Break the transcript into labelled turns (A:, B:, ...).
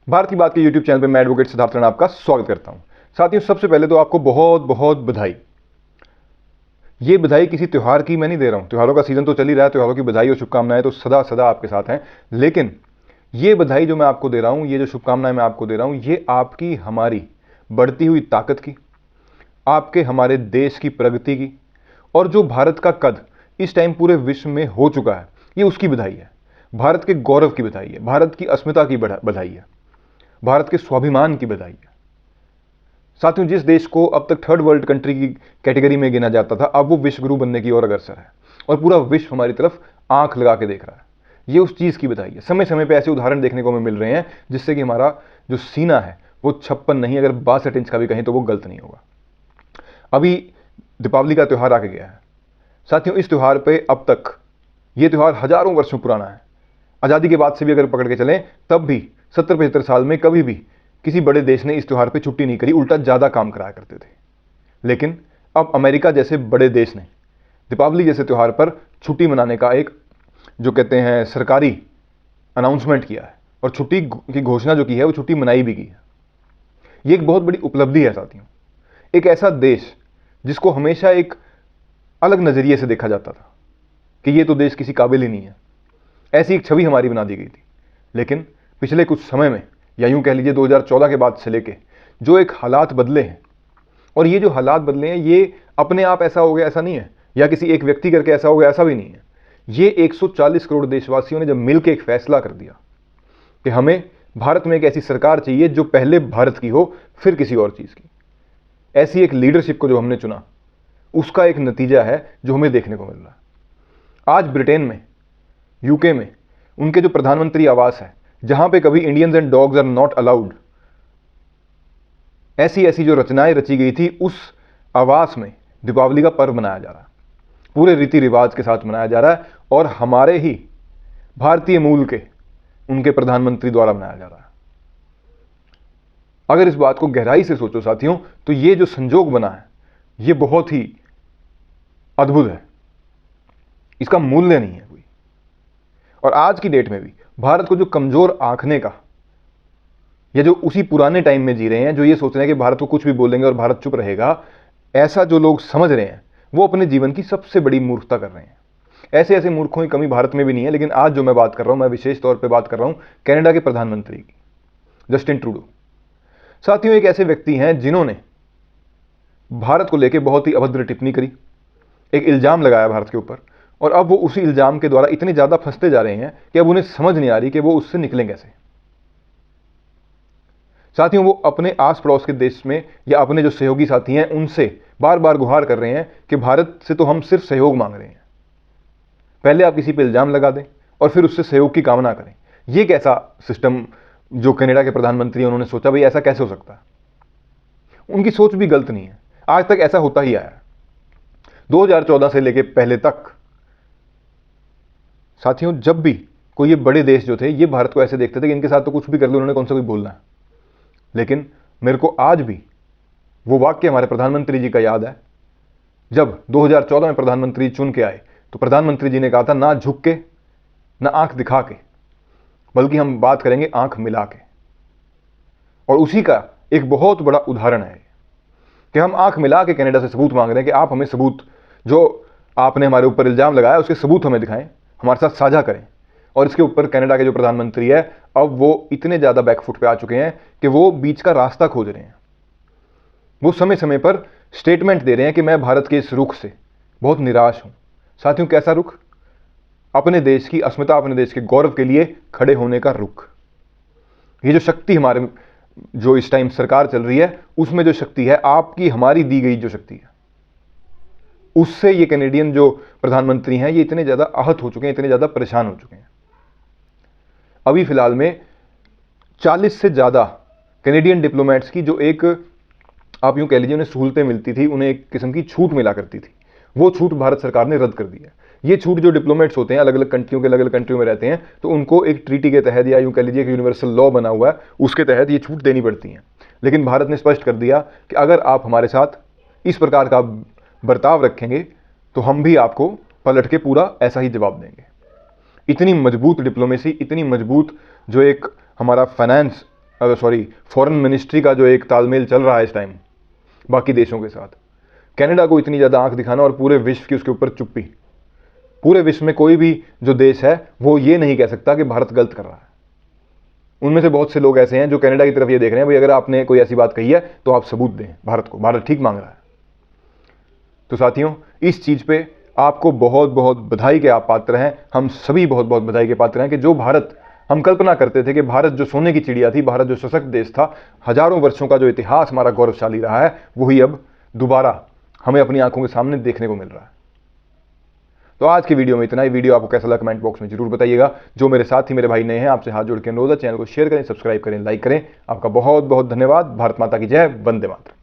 A: भारत की बात के यूट्यूब चैनल पे मैं एडवोकेट सिद्धार्थ राणा आपका स्वागत करता हूं। साथियों, सबसे पहले तो आपको बहुत बहुत बधाई। ये बधाई किसी त्यौहार की मैं नहीं दे रहा हूं। त्योहारों का सीजन तो चल ही रहा है, त्योहारों की बधाई और शुभकामनाएं तो सदा सदा आपके साथ हैं। लेकिन ये बधाई जो मैं आपको दे रहा हूं, ये जो शुभकामनाएं मैं आपको दे रहा हूं, ये आपकी हमारी बढ़ती हुई ताकत की, आपके हमारे देश की प्रगति की, और जो भारत का कद इस टाइम पूरे विश्व में हो चुका है, ये उसकी बधाई है। भारत के गौरव की बधाई है, भारत की अस्मिता की बधाई है, भारत के स्वाभिमान की बधाई है। साथियों, जिस देश को अब तक थर्ड वर्ल्ड कंट्री की कैटेगरी में गिना जाता था, अब वो विश्व गुरु बनने की ओर अग्रसर है और पूरा विश्व हमारी तरफ आंख लगा के देख रहा है। ये उस चीज की बधाई है। समय समय पे ऐसे उदाहरण देखने को हमें मिल रहे हैं जिससे कि हमारा जो सीना है वो 56 नहीं, अगर 62 इंच का भी कहें तो वो गलत नहीं होगा। अभी दीपावली का त्यौहार आके गया है। साथियों, इस त्यौहार पे अब तक, ये त्यौहार हजारों वर्षों पुराना है। आजादी के बाद से भी अगर पकड़ के चलें, तब भी 70-75 साल में कभी भी किसी बड़े देश ने इस त्यौहार पे छुट्टी नहीं करी, उल्टा ज्यादा काम कराया करते थे। लेकिन अब अमेरिका जैसे बड़े देश ने दीपावली जैसे त्यौहार पर छुट्टी मनाने का एक, जो कहते हैं, सरकारी अनाउंसमेंट किया है और छुट्टी की घोषणा जो की है वो छुट्टी मनाई भी की है। ये एक बहुत बड़ी उपलब्धि है साथियों। एक ऐसा देश जिसको हमेशा एक अलग नजरिए से देखा जाता था कि ये तो देश किसी काबिल ही नहीं है, ऐसी एक छवि हमारी बना दी गई थी। लेकिन पिछले कुछ समय में, या यूं कह लीजिए 2014 के बाद से लेके जो एक हालात बदले हैं, और ये जो हालात बदले हैं ये अपने आप ऐसा हो गया ऐसा नहीं है, या किसी एक व्यक्ति करके ऐसा हो गया ऐसा भी नहीं है। ये 140 करोड़ देशवासियों ने जब मिलकर एक फैसला कर दिया कि हमें भारत में एक ऐसी सरकार चाहिए जो पहले भारत की हो फिर किसी और चीज की, ऐसी एक लीडरशिप को जो हमने चुना, उसका एक नतीजा है जो हमें देखने को मिल रहा है। आज ब्रिटेन में, यूके में उनके जो प्रधानमंत्री आवास है, जहां पे कभी Indians and dogs are not allowed, ऐसी ऐसी जो रचनाएं रची गई थी, उस आवास में दीपावली का पर्व मनाया जा रहा है, पूरे रीति रिवाज के साथ मनाया जा रहा है, और हमारे ही भारतीय मूल के उनके प्रधानमंत्री द्वारा मनाया जा रहा है। अगर इस बात को गहराई से सोचो साथियों, तो ये जो संजोग बना है ये बहुत ही अद्भुत है, इसका मूल्य नहीं है कोई। और आज की डेट में भी भारत को जो कमजोर आंकने का, या जो उसी पुराने टाइम में जी रहे हैं, जो ये सोच रहे हैं कि भारत को कुछ भी बोलेंगे और भारत चुप रहेगा, ऐसा जो लोग समझ रहे हैं, वो अपने जीवन की सबसे बड़ी मूर्खता कर रहे हैं। ऐसे ऐसे मूर्खों की कमी भारत में भी नहीं है। लेकिन आज जो मैं बात कर रहा हूं, मैं विशेष तौर पर बात कर रहा हूं कनाडा के प्रधानमंत्री की, जस्टिन ट्रूडो। साथियों, एक ऐसे व्यक्ति हैं जिन्होंने भारत को लेकर बहुत ही अभद्र टिप्पणी करी, एक इल्जाम लगाया भारत के ऊपर, और अब वो उसी इल्जाम के द्वारा इतने ज्यादा फंसते जा रहे हैं कि अब उन्हें समझ नहीं आ रही कि वो उससे निकलें कैसे। साथियों, वो अपने आस पड़ोस के देश में या अपने जो सहयोगी साथी हैं उनसे बार बार गुहार कर रहे हैं कि भारत से तो हम सिर्फ सहयोग मांग रहे हैं। पहले आप किसी पे इल्जाम लगा दें और फिर उससे सहयोग की कामना करें। ये कैसा सिस्टम जो कनाडा के प्रधानमंत्री हैं, उन्होंने सोचा भाई ऐसा कैसे हो सकता है। उनकी सोच भी गलत नहीं है, आज तक ऐसा होता ही आया है, 2014 से लेके पहले तक। साथियों, जब भी कोई ये बड़े देश जो थे, ये भारत को ऐसे देखते थे कि इनके साथ तो कुछ भी कर लो, उन्होंने कौन सा कोई बोलना है। लेकिन मेरे को आज भी वो वाक्य हमारे प्रधानमंत्री जी का याद है, जब 2014 में प्रधानमंत्री चुन के आए तो प्रधानमंत्री जी ने कहा था, ना झुक के, ना आंख दिखा के, बल्कि हम बात करेंगे आंख मिला के। और उसी का एक बहुत बड़ा उदाहरण है कि हम आंख मिला के कनाडा से सबूत मांग रहे हैं कि आप हमें सबूत, जो आपने हमारे ऊपर इल्जाम लगाया उसके सबूत हमें दिखाएं, हमारे साथ साझा करें। और इसके ऊपर कनाडा के जो प्रधानमंत्री है, अब वो इतने ज्यादा बैकफुट पे आ चुके हैं कि वो बीच का रास्ता खोज रहे हैं। वो समय समय पर स्टेटमेंट दे रहे हैं कि मैं भारत के इस रुख से बहुत निराश हूं। साथियों, कैसा रुख? अपने देश की अस्मिता, अपने देश के गौरव के लिए खड़े होने का रुख। ये जो शक्ति हमारे, जो इस टाइम सरकार चल रही है, उसमें जो शक्ति है, आपकी हमारी दी गई जो शक्ति है, उससे ये कैनेडियन जो प्रधानमंत्री हैं, ये इतने ज्यादा आहत हो चुके हैं, इतने ज्यादा परेशान हो चुके हैं। अभी फिलहाल में 40 से ज्यादा कैनेडियन डिप्लोमेट्स की जो एक, आप यूं कह लीजिए, उन्हें सहूलतें मिलती थी, उन्हें एक किस्म की छूट मिला करती थी, वो छूट भारत सरकार ने रद्द कर दी है। ये छूट जो डिप्लोमेट्स होते हैं, अलग अलग कंट्रियों के अलग अलग कंट्रियों में रहते हैं, तो उनको एक ट्रीटी के तहत, या यूं कह लीजिए एक यूनिवर्सल लॉ बना हुआ है, उसके तहत ये छूट देनी पड़ती है। लेकिन भारत ने स्पष्ट कर दिया कि अगर आप हमारे साथ इस प्रकार का बर्ताव रखेंगे तो हम भी आपको पलट के पूरा ऐसा ही जवाब देंगे। इतनी मजबूत डिप्लोमेसी, इतनी मजबूत जो एक हमारा फाइनेंस फॉरेन मिनिस्ट्री का जो एक तालमेल चल रहा है इस टाइम बाकी देशों के साथ, कनाडा को इतनी ज़्यादा आंख दिखाना और पूरे विश्व की उसके ऊपर चुप्पी। पूरे विश्व में कोई भी जो देश है वो ये नहीं कह सकता कि भारत गलत कर रहा है। उनमें से बहुत से लोग ऐसे हैं जो कनाडा की तरफ ये देख रहे हैं भाई अगर आपने कोई ऐसी बात कही है तो आप सबूत दें भारत को, भारत ठीक मांग रहा है। तो साथियों, इस चीज़ पे आपको बहुत बहुत बधाई के आप पात्र हैं, हम सभी बहुत बहुत बधाई के पात्र हैं कि जो भारत हम कल्पना करते थे कि भारत जो सोने की चिड़िया थी, भारत जो सशक्त देश था, हजारों वर्षों का जो इतिहास हमारा गौरवशाली रहा है, वही अब दोबारा हमें अपनी आंखों के सामने देखने को मिल रहा है। तो आज की वीडियो में इतना ही। वीडियो आपको कैसा लगा कमेंट बॉक्स में जरूर बताइएगा। जो मेरे साथी मेरे भाई नए हैं, आपसे हाथ जोड़ के अनुरोध है, चैनल को शेयर करें, सब्सक्राइब करें, लाइक करें। आपका बहुत बहुत धन्यवाद। भारत माता की जय, वंदे मातरम।